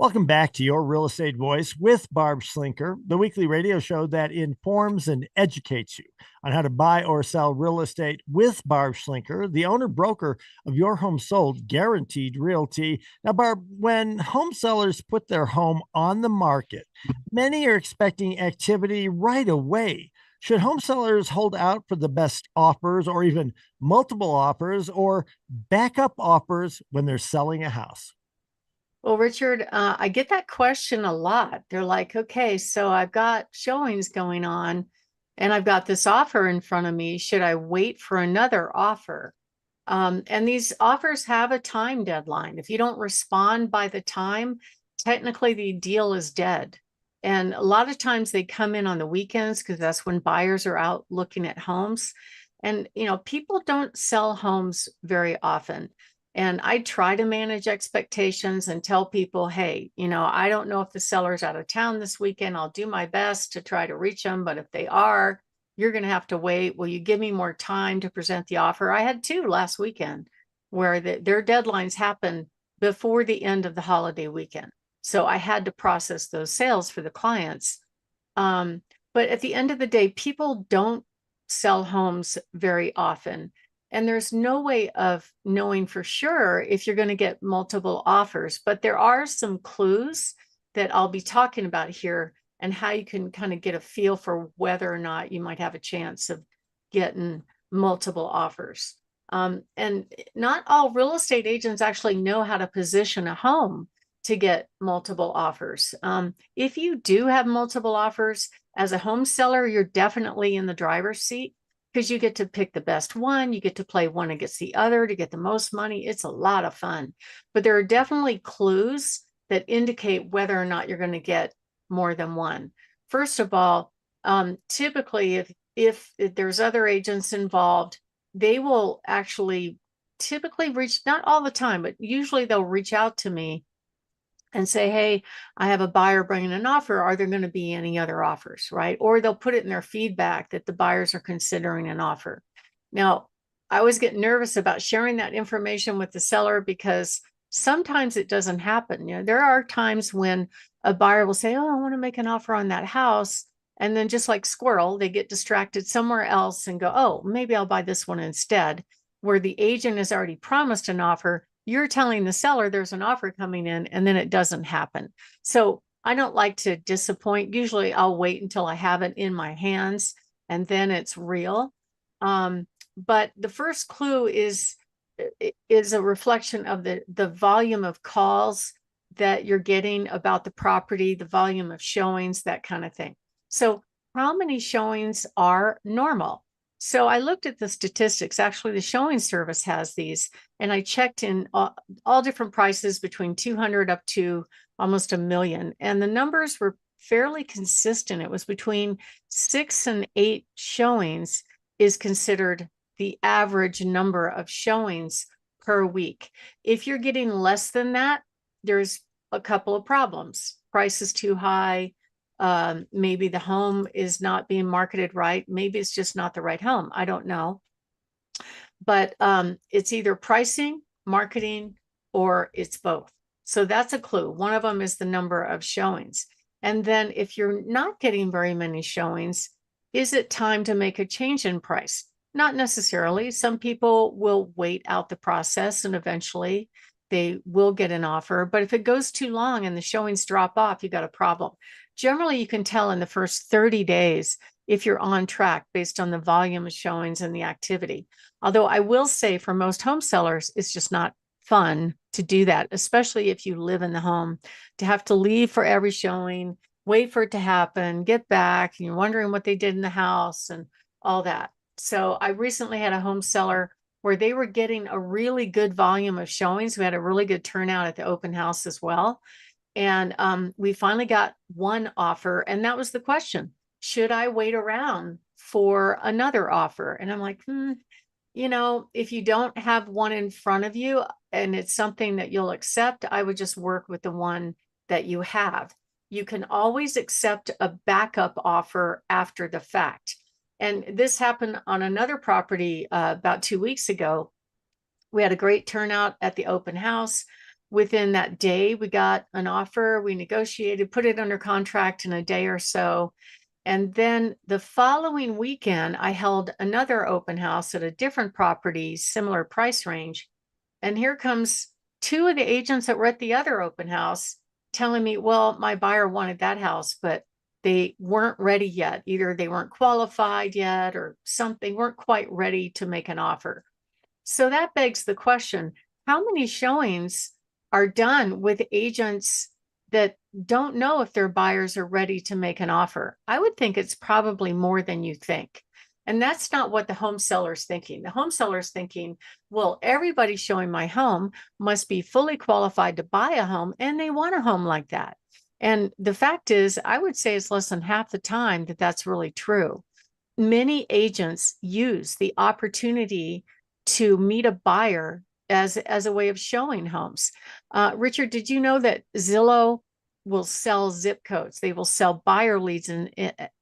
Welcome back to Your Real Estate Voice with Barb Schlinker, the weekly radio show that informs and educates you on how to buy or sell real estate with Barb Schlinker, the owner broker of Your Home Sold Guaranteed Realty. Now, Barb, when home sellers put their home on the market, many are expecting activity right away. Should home sellers hold out for the best offers or even multiple offers or backup offers when they're selling a house? Well, Richard, I get that question a lot. They're like, okay, so I've got showings going on and I've got this offer in front of me. Should I wait for another offer? And these offers have a time deadline. If you don't respond by the time, technically the deal is dead. And a lot of times they come in on the weekends because that's when buyers are out looking at homes. And, people don't sell homes very often. And I try to manage expectations and tell people, hey, I don't know if the seller's out of town this weekend. I'll do my best to try to reach them. But if they are, you're going to have to wait. Will you give me more time to present the offer? I had two last weekend where their deadlines happen before the end of the holiday weekend. So I had to process those sales for the clients. But at the end of the day, people don't sell homes very often. And there's no way of knowing for sure if you're going to get multiple offers, but there are some clues that I'll be talking about here and how you can kind of get a feel for whether or not you might have a chance of getting multiple offers. And not all real estate agents actually know how to position a home to get multiple offers. If you do have multiple offers as a home seller, you're definitely in the driver's seat because you get to pick the best one. You get to play one against the other to get the most money. It's a lot of fun. But there are definitely clues that indicate whether or not you're going to get more than one. First of all, typically, if there's other agents involved, they will actually typically reach, not all the time, but usually they'll reach out to me and say, hey, I have a buyer bringing an offer. Are there going to be any other offers, right? Or they'll put it in their feedback that the buyers are considering an offer. Now, I always get nervous about sharing that information with the seller because sometimes it doesn't happen. There are times when a buyer will say, oh, I want to make an offer on that house. And then just like squirrel, they get distracted somewhere else and go, oh, maybe I'll buy this one instead, where the agent has already promised an offer. You're telling the seller there's an offer coming in and then it doesn't happen. So I don't like to disappoint. Usually I'll wait until I have it in my hands and then it's real. But the first clue is a reflection of the volume of calls that you're getting about the property, the volume of showings, that kind of thing. So how many showings are normal? So I looked at the statistics. Actually, the showing service has these, and I checked in all different prices between 200 up to almost a million. And the numbers were fairly consistent. It was between 6 and 8 showings is considered the average number of showings per week. If you're getting less than that, there's a couple of problems. Price is too high. Maybe the home is not being marketed right. Maybe it's just not the right home. I don't know. But it's either pricing, marketing, or it's both. So that's a clue. One of them is the number of showings. And then if you're not getting very many showings, is it time to make a change in price? Not necessarily. Some people will wait out the process and eventually they will get an offer. But if it goes too long and the showings drop off, you got a problem. Generally, you can tell in the first 30 days if you're on track based on the volume of showings and the activity. Although I will say for most home sellers, it's just not fun to do that, especially if you live in the home, to have to leave for every showing, wait for it to happen, get back, and you're wondering what they did in the house and all that. So I recently had a home seller where they were getting a really good volume of showings. We had a really good turnout at the open house as well. And we finally got one offer. And that was the question. Should I wait around for another offer? And I'm like, if you don't have one in front of you and it's something that you'll accept, I would just work with the one that you have. You can always accept a backup offer after the fact. And this happened on another property about 2 weeks ago. We had a great turnout at the open house. within that day, we got an offer, we negotiated, put it under contract in a day or so. And then the following weekend, I held another open house at a different property, similar price range. And here comes two of the agents that were at the other open house telling me, well, my buyer wanted that house, but they weren't ready yet. Either they weren't qualified yet or something, weren't quite ready to make an offer. So that begs the question, how many showings are done with agents that don't know if their buyers are ready to make an offer? I would think it's probably more than you think. And that's not what the home seller's thinking. The home seller's thinking, well, everybody showing my home must be fully qualified to buy a home, and they want a home like that. And the fact is, I would say it's less than half the time that that's really true. Many agents use the opportunity to meet a buyer as a way of showing homes. Richard, did you know that Zillow will sell zip codes? They will sell buyer leads in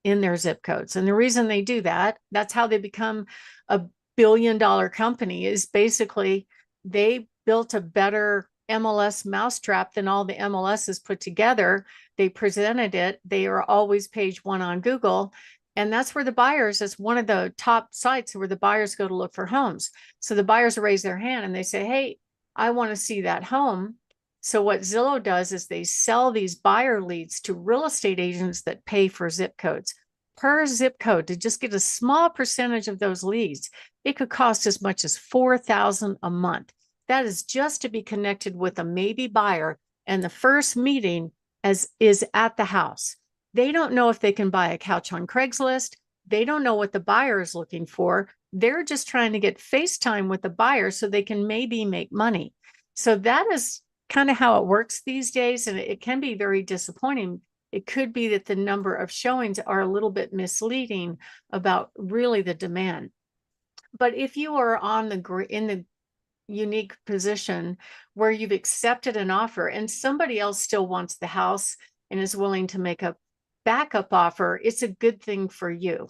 their zip codes. And the reason they do that, that's how they become a billion-dollar company, is basically they built a better MLS mousetrap than all the MLSs put together. They presented it. They are always page one on Google. And that's where the buyers, it's one of the top sites where the buyers go to look for homes. So the buyers raise their hand and they say, hey, I want to see that home. So what Zillow does is they sell these buyer leads to real estate agents that pay for zip codes. Per zip code, to just get a small percentage of those leads, it could cost as much as $4,000 a month. That is just to be connected with a maybe buyer, and the first meeting is at the house. They don't know if they can buy a couch on Craigslist. They don't know what the buyer is looking for. They're just trying to get FaceTime with the buyer so they can maybe make money. So that is kind of how it works these days. And it can be very disappointing. It could be that the number of showings are a little bit misleading about really the demand. But if you are in the unique position where you've accepted an offer and somebody else still wants the house and is willing to make a backup offer, it's a good thing for you.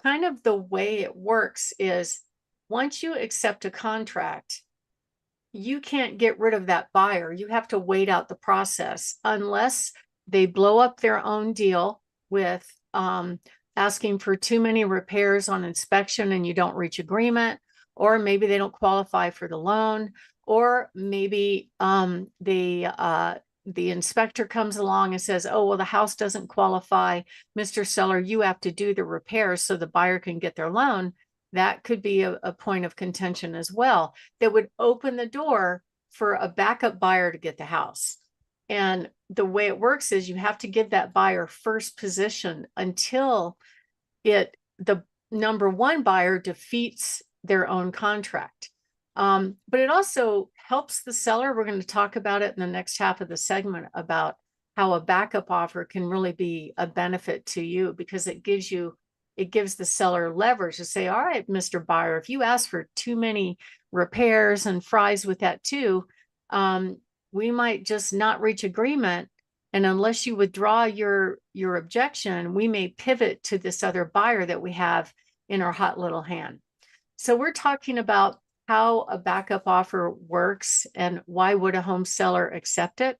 Kind of the way it works is once you accept a contract, you can't get rid of that buyer. You have to wait out the process unless they blow up their own deal with asking for too many repairs on inspection and you don't reach agreement, or maybe they don't qualify for the loan, or maybe the inspector comes along and says, oh, well, the house doesn't qualify. Mr. Seller, you have to do the repairs so the buyer can get their loan. That could be a point of contention as well that would open the door for a backup buyer to get the house. And the way it works is you have to give that buyer first position until the number one buyer defeats their own contract. But it also helps the seller. We're going to talk about it in the next half of the segment about how a backup offer can really be a benefit to you, because it gives the seller leverage to say, all right, Mr. Buyer, if you ask for too many repairs and fries with that too, we might just not reach agreement. And unless you withdraw your objection, we may pivot to this other buyer that we have in our hot little hand. So we're talking about how a backup offer works and why would a home seller accept it.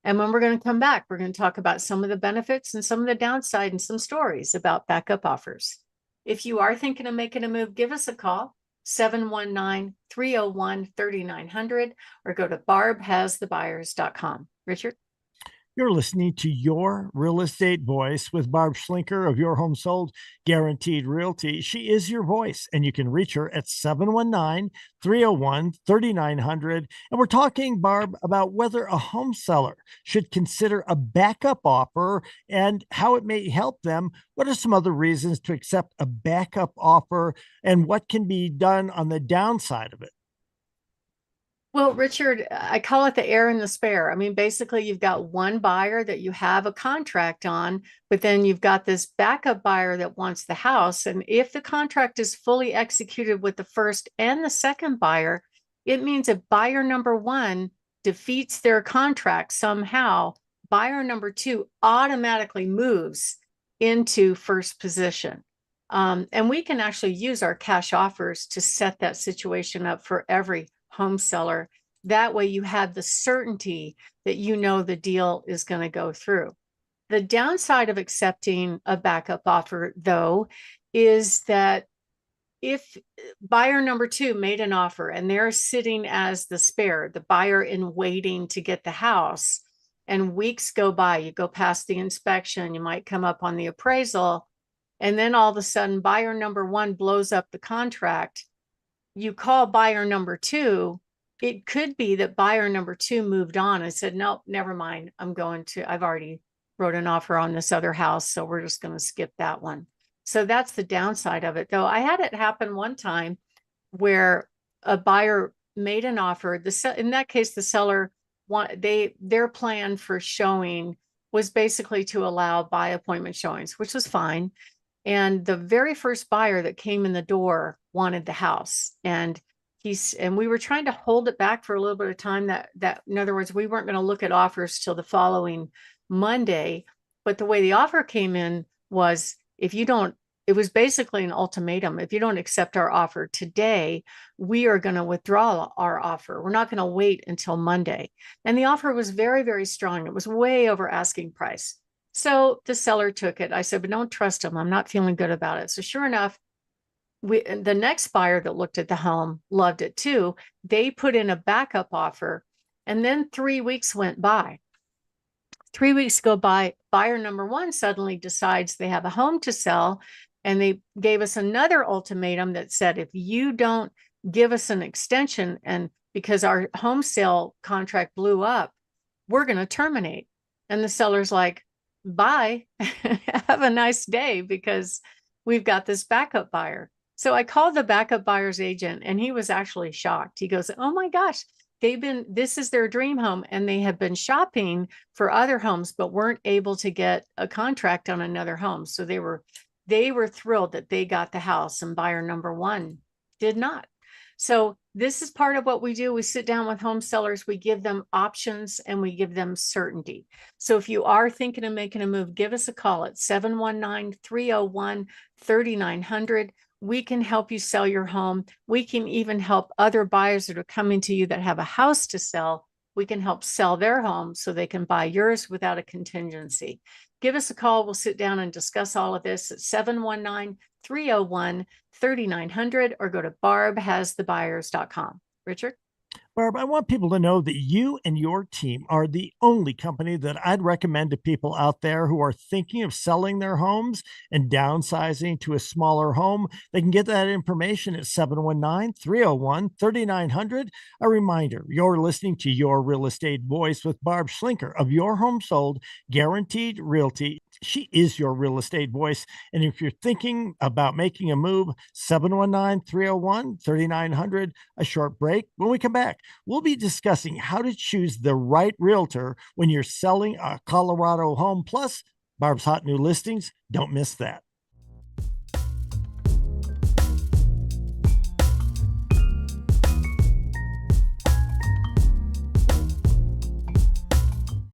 And when we're going to come back, we're going to talk about some of the benefits and some of the downside and some stories about backup offers. If you are thinking of making a move, give us a call, 719-301-3900, or go to barbhasthebuyers.com. Richard? You're listening to Your Real Estate Voice with Barb Schlinker of Your Home Sold Guaranteed Realty. She is your voice, and you can reach her at 719-301-3900. And we're talking, Barb, about whether a home seller should consider a backup offer and how it may help them. What are some other reasons to accept a backup offer, and what can be done on the downside of it? Well, Richard, I call it the heir and the spare. I mean, basically, you've got one buyer that you have a contract on, but then you've got this backup buyer that wants the house. And if the contract is fully executed with the first and the second buyer, it means if buyer number one defeats their contract somehow, buyer number two automatically moves into first position. And we can actually use our cash offers to set that situation up for every home seller That way you have the certainty that you know the deal is going to go through. The downside of accepting a backup offer, though, is that if buyer number two made an offer and they're sitting as the spare, the buyer in waiting to get the house, and weeks go by, you go past the inspection, you might come up on the appraisal, and then all of a sudden buyer number one blows up the contract, you call buyer number two, it could be that buyer number two moved on and said, nope, never mind. I've already wrote an offer on this other house, so we're just going to skip that one. So that's the downside of it. Though I had it happen one time where a buyer made an offer. In that case, the seller their plan for showing was basically to allow by appointment showings, which was fine. And the very first buyer that came in the door wanted the house. And we were trying to hold it back for a little bit of time, that in other words, we weren't going to look at offers till the following Monday. But the way the offer came in was, it was basically an ultimatum. If you don't accept our offer today, we are going to withdraw our offer. We're not going to wait until Monday. And the offer was very, very strong. It was way over asking price. So the seller took it. I said, but don't trust him. I'm not feeling good about it. So sure enough, the next buyer that looked at the home loved it too. They put in a backup offer, and then 3 weeks went by. 3 weeks go by, buyer number one suddenly decides they have a home to sell, and they gave us another ultimatum that said, if you don't give us an extension, and because our home sale contract blew up, we're going to terminate. And the seller's like, bye, have a nice day, because we've got this backup buyer. So I called the backup buyer's agent, and he was actually shocked. He goes, oh my gosh, this is their dream home, and they have been shopping for other homes, but weren't able to get a contract on another home. So they were thrilled that they got the house, and buyer number one did not. So this is part of what we do. We sit down with home sellers, we give them options, and we give them certainty. So if you are thinking of making a move, give us a call at 719-301-3900. We can help you sell your home. We can even help other buyers that are coming to you that have a house to sell. We can help sell their home so they can buy yours without a contingency. Give us a call. We'll sit down and discuss all of this at 719-301-3900, or go to barbhasthebuyers.com. Richard? Barb, I want people to know that you and your team are the only company that I'd recommend to people out there who are thinking of selling their homes and downsizing to a smaller home. They can get that information at 719-301-3900. A reminder, you're listening to Your Real Estate Voice with Barb Schlinker of Your Home Sold Guaranteed Realty. She is your real estate voice. And if you're thinking about making a move, 719-301-3900. A short break. When we come back, we'll be discussing how to choose the right realtor when you're selling a Colorado home, plus Barb's hot new listings. Don't miss that.